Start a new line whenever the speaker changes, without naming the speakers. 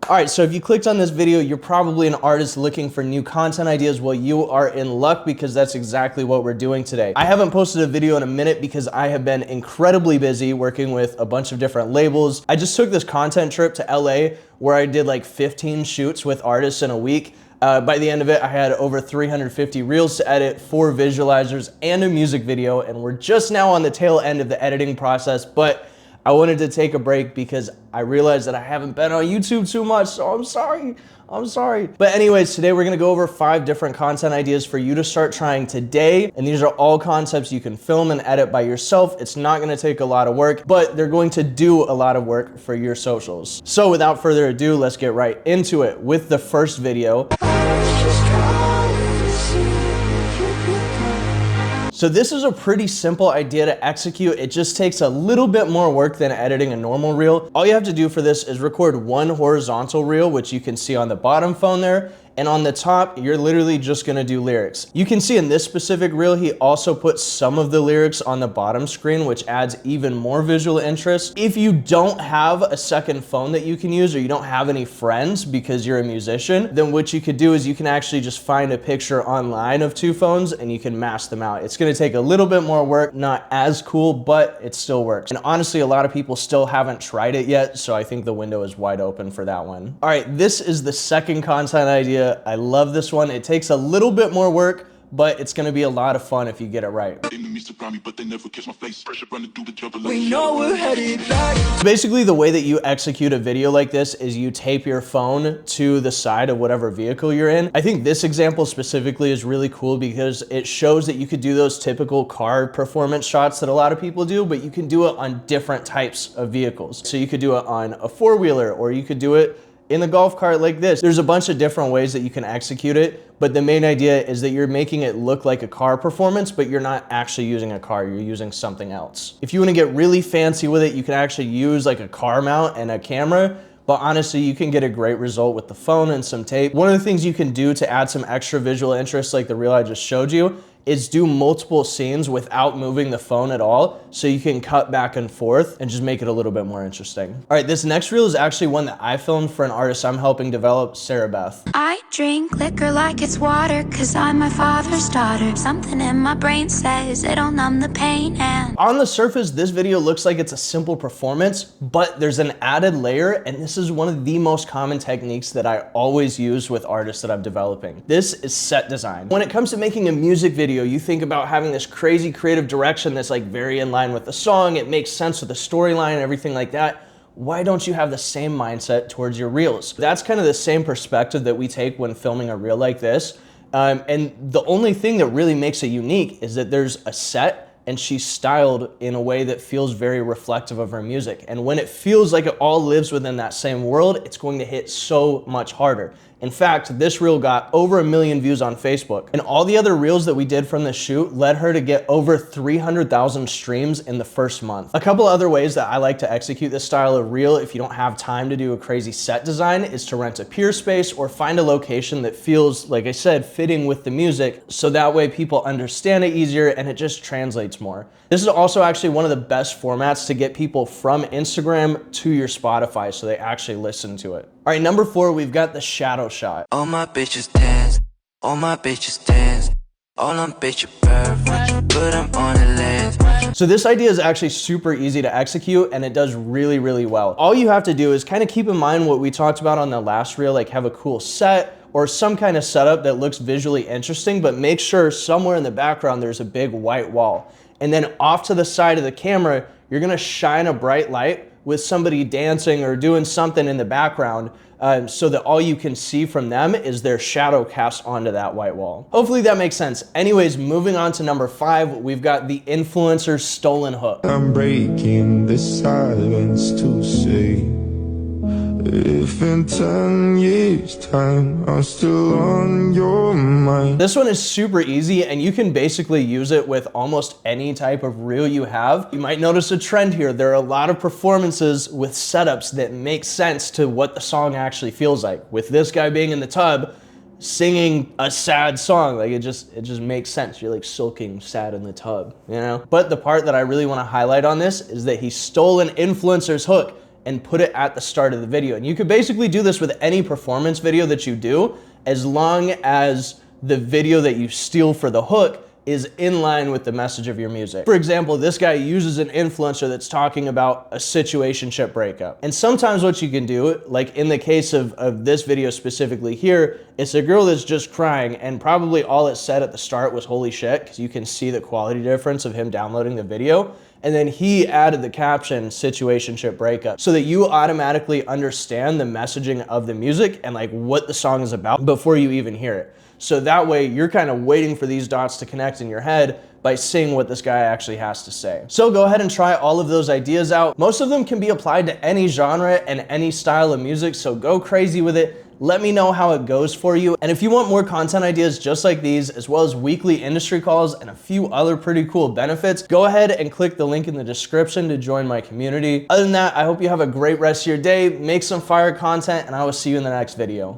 All right, so if you clicked on this video, you're probably an artist looking for new content ideas. Well, you are in luck because that's exactly what we're doing today. I haven't posted a video in a minute because I have been incredibly busy working with a bunch of different labels. I just took this content trip to LA where I did like 15 shoots with artists in a week. By the end of it, I had over 350 reels to edit, 4 visualizers, and a music video, and we're just now on the tail end of the editing process, but I wanted to take a break because I realized that I haven't been on YouTube too much, so I'm sorry. But anyways, today we're gonna go over 5 different content ideas for you to start trying today. And these are all concepts you can film and edit by yourself. It's not gonna take a lot of work, but they're going to do a lot of work for your socials. So without further ado, let's get right into it with the first video. So this is a pretty simple idea to execute. It just takes a little bit more work than editing a normal reel. All you have to do for this is record one horizontal reel, which you can see on the bottom phone there. And on the top, you're literally just gonna do lyrics. You can see in this specific reel, he also put some of the lyrics on the bottom screen, which adds even more visual interest. If you don't have a second phone that you can use, or you don't have any friends because you're a musician, then what you could do is you can actually just find a picture online of 2 phones and you can mash them out. It's gonna take a little bit more work, not as cool, but it still works. And honestly, a lot of people still haven't tried it yet, so I think the window is wide open for that one. All right, this is the second content idea. I love this one. It takes a little bit more work, but it's gonna be a lot of fun if you get it right. Basically, the way that you execute a video like this is you tape your phone to the side of whatever vehicle you're in. I think this example specifically is really cool because it shows that you could do those typical car performance shots that a lot of people do, but you can do it on different types of vehicles. So you could do it on a 4-wheeler, or you could do it in a golf cart like this. There's a bunch of different ways that you can execute it, but the main idea is that you're making it look like a car performance, but you're not actually using a car, you're using something else. If you wanna get really fancy with it, you can actually use like a car mount and a camera, but honestly, you can get a great result with the phone and some tape. One of the things you can do to add some extra visual interest, like the reel I just showed you, is do multiple scenes without moving the phone at all, so you can cut back and forth and just make it a little bit more interesting. All right, this next reel is actually one that I filmed for an artist I'm helping develop, Sarah Beth.
I drink liquor like it's water, cause I'm my father's daughter. Something in my brain says it'll numb the pain and...
On the surface, this video looks like it's a simple performance, but there's an added layer, and this is one of the most common techniques that I always use with artists that I'm developing. This is set design. When it comes to making a music video, you think about having this crazy creative direction that's like very in line with the song, it makes sense with the storyline and everything like that. Why don't you have the same mindset towards your reels? That's kind of the same perspective that we take when filming a reel like this. And the only thing that really makes it unique is that there's a set and she's styled in a way that feels very reflective of her music. And when it feels like it all lives within that same world, it's going to hit so much harder. In fact, this reel got over 1 million views on Facebook. And all the other reels that we did from the shoot led her to get over 300,000 streams in the first month. A couple other ways that I like to execute this style of reel if you don't have time to do a crazy set design is to rent a pier space or find a location that feels, like I said, fitting with the music, so that way people understand it easier and it just translates more. This is also actually one of the best formats to get people from Instagram to your Spotify so they actually listen to it. All right, number 4, we've got the shadow shot.
All my bitches dance, all my bitches dance, all them bitches perfect, but I'm on the lens.
So this idea is actually super easy to execute and it does really, really well. All you have to do is kind of keep in mind what we talked about on the last reel, like have a cool set or some kind of setup that looks visually interesting, but make sure somewhere in the background there's a big white wall. And then off to the side of the camera, you're gonna shine a bright light with somebody dancing or doing something in the background so that all you can see from them is their shadow cast onto that white wall. Hopefully that makes sense. Anyways, moving on to number 5, we've got the influencer stolen hook.
I'm breaking the silence to say, if in 10 years time I'm still on your mind.
This one is super easy and you can basically use it with almost any type of reel you have. You might notice a trend here. There are a lot of performances with setups that make sense to what the song actually feels like. With this guy being in the tub, singing a sad song, like it just makes sense. You're like sulking sad in the tub, you know? But the part that I really want to highlight on this is that he stole an influencer's hook. and put it at the start of the video. And you could basically do this with any performance video that you do, as long as the video that you steal for the hook is in line with the message of your music. For example, this guy uses an influencer that's talking about a situationship breakup. And sometimes what you can do, like in the case of this video specifically here, it's a girl that's just crying, and probably all it said at the start was holy shit, because you can see the quality difference of him downloading the video. And then he added the caption situationship breakup, so that you automatically understand the messaging of the music and like what the song is about before you even hear it. So that way you're kind of waiting for these dots to connect in your head by seeing what this guy actually has to say. So go ahead and try all of those ideas out. Most of them can be applied to any genre and any style of music, so go crazy with it. Let me know how it goes for you. And if you want more content ideas just like these, as well as weekly industry calls and a few other pretty cool benefits, go ahead and click the link in the description to join my community. Other than that, I hope you have a great rest of your day, make some fire content, and I will see you in the next video.